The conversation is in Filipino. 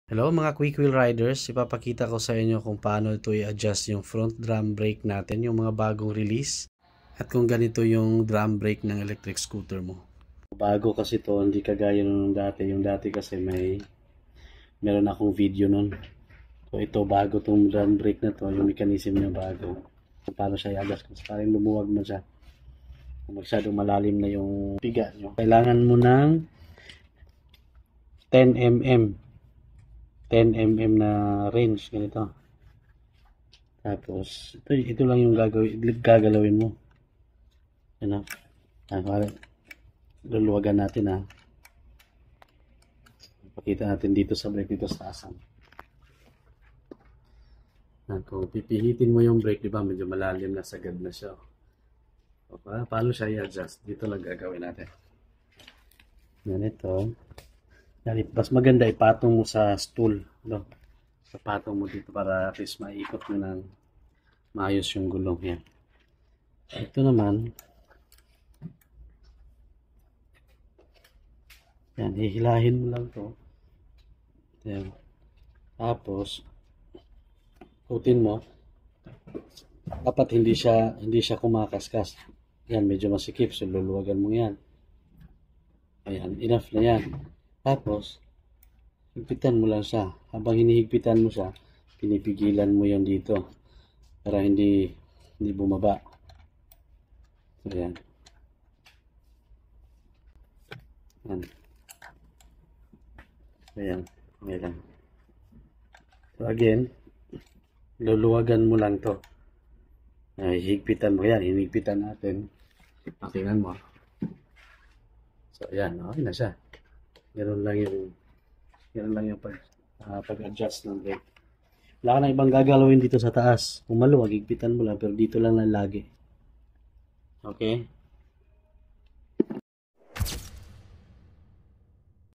Hello mga quick wheel riders, ipapakita ko sa inyo kung paano ito i-adjust yung front drum brake natin, yung mga bagong release, at kung ganito yung drum brake ng electric scooter mo. Bago kasi to, hindi kagaya nung dati. Yung dati kasi meron akong video nun. So ito bago tong drum brake na to, yung mechanism niya bago. So, paano siya i-adjust kung sakaling lumuwag mo siya. Kung masyadong malalim na yung piga nyo. Kailangan mo ng 10 mm na range, ganito. Tapos ito lang yung gagalawin mo. Ano? Luluwagan natin Pakita natin dito sa brake, dito sa asam. Kung pipihitin mo yung brake, di ba, medyo malalim na, sagad na siya. O, paano siya i-adjust? Dito lang gagawin natin. Ganito. Mas maganda ipatong mo sa stool, no? Ipatong mo dito para at least maikot mo ng maayos yung gulong yan. Ito naman, yan, hihilahin mo lang to. Yan. Tapos ikutin mo. Dapat hindi siya kumakaskas. Yan, medyo masikip, so luluwagan mo yan. Ayan, enough na yan. Tapos higpitan mo lang siya. Habang hinihigpitan mo siya, pinipigilan mo yan dito para hindi bumaba. So, ayan. Ayan. Ayan. So again, luluwagan mo lang to. Higpitan mo yan. Hinigpitan natin. Tingnan mo. So ayan, okay na siya. Ganun lang yung pag-adjust ng brake. Wala ka na ibang gagalawin dito sa taas. Kung maluwag, higpitan mo lang, pero dito lang lagi. Okay?